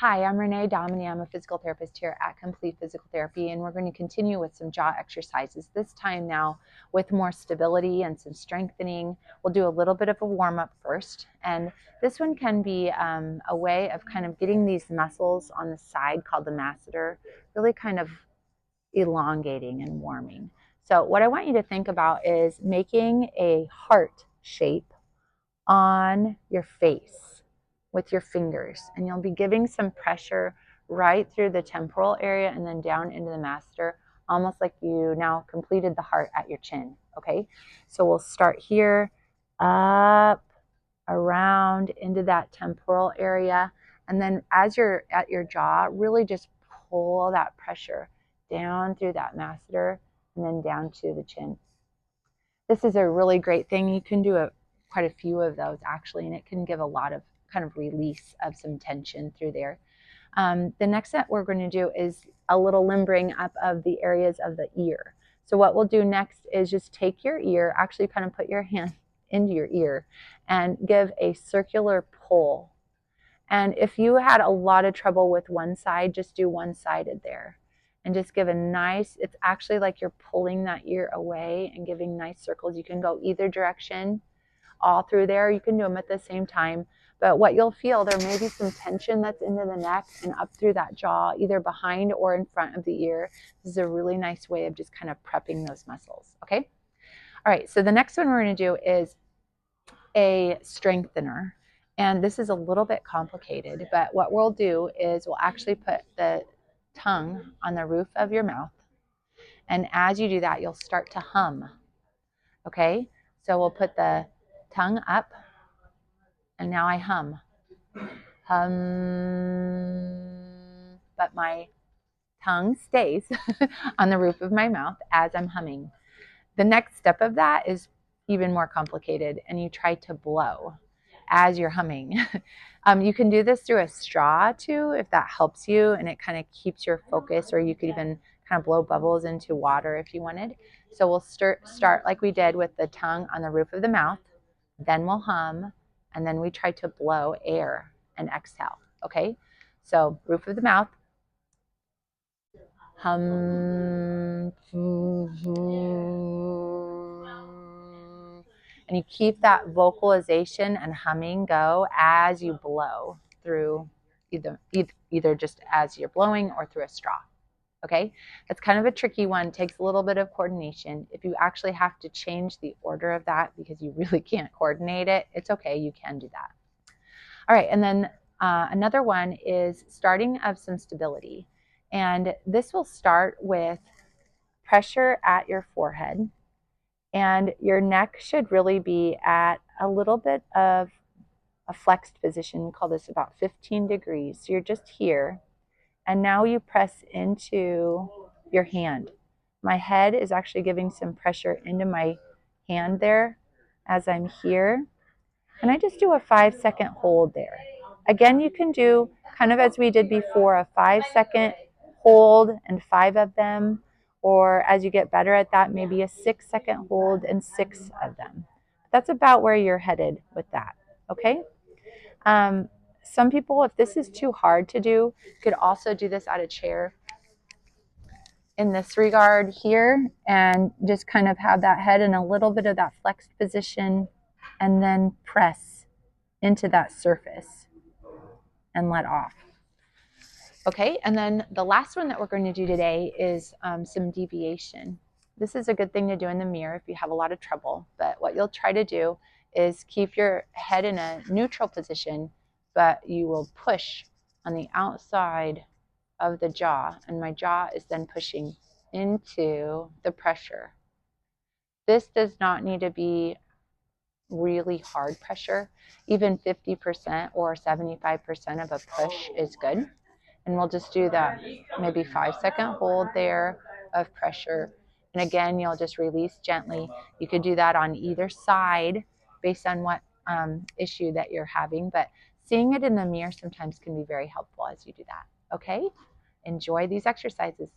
Hi, I'm Renee Domini. I'm a physical therapist here at Complete Physical Therapy, and we're going to continue with some jaw exercises, this time now with more stability and some strengthening. We'll do a little bit of a warm-up first, and this one can be a way of kind of getting these muscles on the side called the masseter really kind of elongating and warming. So what I want you to think about is making a heart shape on your face with your fingers, and you'll be giving some pressure right through the temporal area and then down into the masseter, almost like you now completed the heart at your chin. Okay, so we'll start here, up, around into that temporal area, and then as you're at your jaw, really just pull that pressure down through that masseter and then down to the chin. This is a really great thing. You can do quite a few of those actually, and it can give a lot of kind of release of some tension through there. The next that we're going to do is a little limbering up of the areas of the ear. So what we'll do next is just take your ear, actually kind of put your hand into your ear and give a circular pull. And if you had a lot of trouble with one side, just do one-sided there. And just give a nice, it's actually like you're pulling that ear away and giving nice circles. You can go either direction, all through there. You can do them at the same time. But what you'll feel, there may be some tension that's into the neck and up through that jaw, either behind or in front of the ear. This is a really nice way of just kind of prepping those muscles, okay? All right, so the next one we're going to do is a strengthener. And this is a little bit complicated, but what we'll do is we'll actually put the tongue on the roof of your mouth. And as you do that, you'll start to hum, okay? So we'll put the tongue up, and now I hum. Hum, but my tongue stays on the roof of my mouth as I'm humming. The next step of that is even more complicated, and you try to blow as you're humming. You can do this through a straw too, if that helps you, and it kind of keeps your focus, or you could even kind of blow bubbles into water if you wanted. So we'll start like we did with the tongue on the roof of the mouth, then we'll hum, and then we try to blow air and exhale, okay? So roof of the mouth, hum, and you keep that vocalization and humming go as you blow through either just as you're blowing or through a straw. Okay, that's kind of a tricky one, takes a little bit of coordination. If you actually have to change the order of that because you really can't coordinate it, it's okay, you can do that. All right, and then another one is starting of some stability. And this will start with pressure at your forehead, and your neck should really be at a little bit of a flexed position. We call this about 15 degrees. So you're just here. And now you press into your hand. My head is actually giving some pressure into my hand there as I'm here. And I just do a 5-second hold there. Again, you can do kind of as we did before, a 5-second hold and 5 of them. Or as you get better at that, maybe a 6-second hold and 6 of them. That's about where you're headed with that, okay? Some people, if this is too hard to do, could also do this out of chair in this regard here, and just kind of have that head in a little bit of that flexed position, and then press into that surface and let off. Okay, and then the last one that we're going to do today is some deviation. This is a good thing to do in the mirror if you have a lot of trouble, but what you'll try to do is keep your head in a neutral position, but you will push on the outside of the jaw, and my jaw is then pushing into the pressure. This does not need to be really hard pressure. Even 50% or 75% of a push is good. And we'll just do that maybe 5-second hold there of pressure. And again, you'll just release gently. You could do that on either side based on what issue that you're having, but seeing it in the mirror sometimes can be very helpful as you do that. Okay? Enjoy these exercises.